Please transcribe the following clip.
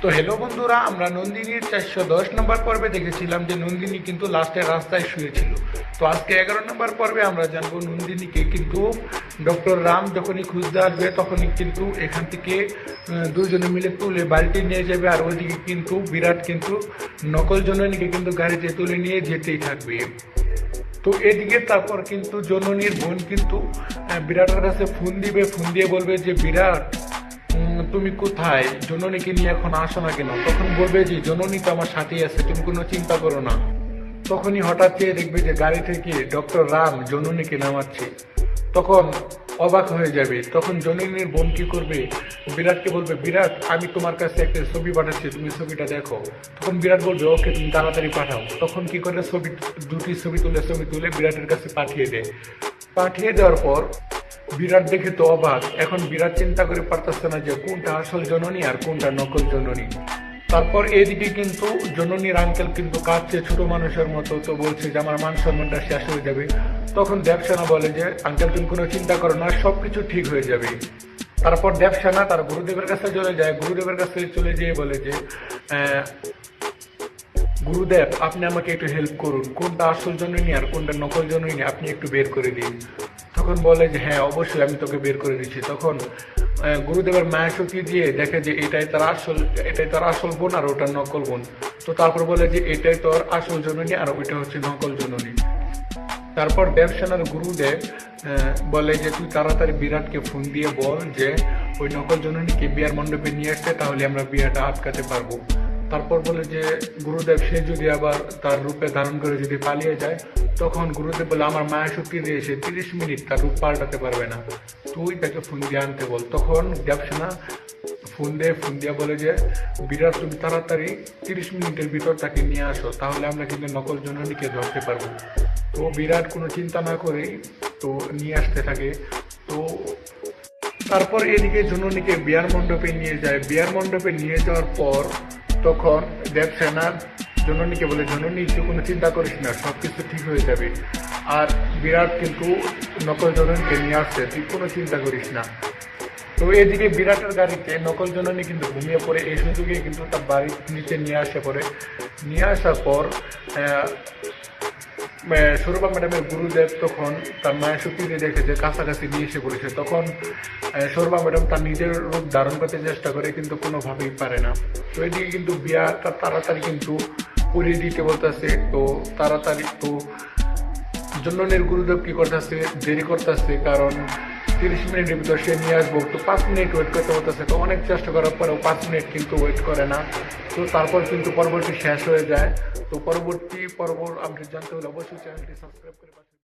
তো হ্যালো বন্ধুরা, আমরা নন্দিনীর 410 নম্বর পর্বে দেখেছিলাম যে নন্দিনী কিন্তু লাস্টে রাস্তায় শুয়েছিল। তো আজকে 11 নম্বর পর্বে আমরা জানবো নন্দিনীকে কিন্তু ডক্টর রাম যখনই খুঁজতে আসবে তখনই কিন্তু এখান থেকে দুজনে মিলে তুলে বাড়িতে নিয়ে যাবে, আর ওইদিকে কিন্তু বিরাট কিন্তু নকল জননীকে কিন্তু গাড়িতে তুলে নিয়ে যেতেই থাকবে। তো এদিকে তারপর কিন্তু জননীর বোন কিন্তু বিরাটের কাছে ফোন দিবে, ফোন দিয়ে বলবে যে বিরাট তুমি কোথায়, জননীকে নিয়ে এখন আসো না কেন? তখন বলবে যে জননী তো আমার সাথেই আছে, তুমি কোনো চিন্তা করো না। তখনই হঠাৎ চেয়ে দেখবে যে গাড়ি থেকে ডক্টর রাম জননীকে নামাচ্ছে। তখন অবাক হয়ে যাবে। তখন জননীর বোন কি করবে, বিরাটকে বলবে বিরাট আমি তোমার কাছে একটা ছবি পাঠাচ্ছি, তুমি ছবিটা দেখো। তখন বিরাট বলবে ওকে তুমি তাড়াতাড়ি পাঠাও। তখন কি করে দুটি ছবি তুলে বিরাটের কাছে পাঠিয়ে দেয়। পাঠিয়ে দেওয়ার পর বিরাট দেখে তো অবাক। এখন বিরাট চিন্তা করে পারতেছে না যে কোনটা আসল জননী আর কোনটা নকল জননী। তারপর এদিকে কিন্তু জননীর আঙ্কেল কিন্তু কাঁদছে ছোট মানুষের মতো, তো বলছে যে আমার মান সম্মানটা শেষ হয়ে যাবে। তখন দেবসেনা বলে যে আঙ্কেল তুমি কোনো চিন্তা করো না, সবকিছু ঠিক হয়ে যাবে। তারপর দেবসেনা তার গুরুদেবের কাছে চলে যায়। গুরুদেবের কাছে চলে যেয়ে বলে যে গুরুদেব আপনি আমাকে একটু হেল্প করুন, কোনটা আসল জননী আর কোনটা নকল জননী আপনি একটু বের করে দিন। তখন বলে যে হ্যাঁ অবশ্যই আমি তোকে বের করে দিচ্ছি। তখন গুরুদেবের মায়া শক্তি দিয়ে দেখে যে এটাই তার আসল বোন আর ওটা নকল বোন। তো তারপর বলে যে এটাই তোর আসল জননী আর ওইটা হচ্ছে নকল জননী। তারপর দেবসেনার গুরুদেব বলে যে তুই তাড়াতাড়ি বিরাটকে ফোন দিয়ে বল যে ওই নকল জননীকে বিয়ার মণ্ডপে নিয়ে আসতে, তাহলে আমরা বিয়াটা আটকাতে পারবো। তারপর বলে যে গুরুদেব সে যদি আবার তার রূপে ধারণ করে যদি পালিয়ে যায়, তখন গুরুদেব বলে আমার মায়া শক্তি দিয়ে সে 30 মিনিট তার রূপ পাল্টাতে পারবে না, তুই তাকে ফোন দিয়ে আনতে বল। তখন দেবসেনা ফোন দিয়ে বলে যে বিরাট তুমি তাড়াতাড়ি 30 মিনিটের ভিতর তাকে নিয়ে আসো, তাহলে আমরা কিন্তু নকল জননীকে ধরতে পারবো। তো বিরাট কোনো চিন্তা না করেই তো নিয়ে আসতে থাকে। তো তারপর এদিকে জননীকে বিয়ার মণ্ডপে নিয়ে যায়। বিয়ার মণ্ডপে নিয়ে যাওয়ার পর তখন দেবসেনা জননীকে বলে জননী তুই কোনো চিন্তা করিস না, সবকিছু ঠিক হয়ে যাবে। আর বিরাট কিন্তু নকল জননীকে নিয়ে আসছে, তুই কোনো চিন্তা করিস না। তো এদিকে বিরাটের গাড়িতে নকল জননী কিন্তু ঘুমিয়ে পড়ে। এই সুযোগে কিন্তু তার বাড়ির নিচে নিয়ে আসার পর সৌরভা ম্যাডামের গুরুদেব তখন তার মায়ের শক্তিতে দেখে যে কাছাকাছি নিয়ে এসে পড়েছে। তখন সৌরভা ম্যাডাম তার নিজের রূপ ধারণ করতে চেষ্টা করে, কিন্তু কোনোভাবেই পারে না। তো এদিকে কিন্তু বিয়াটা তাড়াতাড়ি কিন্তু উড়িয়ে দিতে বলতেছে। তো তাড়াতাড়ি তো জননীর গুরুদেব কি করতেছে, দেরি করতেছে, কারণ 30 মিনিটের ভিতর সে নিয়ে আসবো। তো 5 মিনিট ওয়েট করতে বলতেছে। তো অনেক চেষ্টা করার পরেও 5 মিনিট কিন্তু ওয়েট করে না। তো তারপর কিন্তু পরবর্তী শেষ হয়ে যায়। তো পরবর্তী পর্ব আপডেট জানতে হলে অবশ্যই চ্যানেলটি সাবস্ক্রাইব করে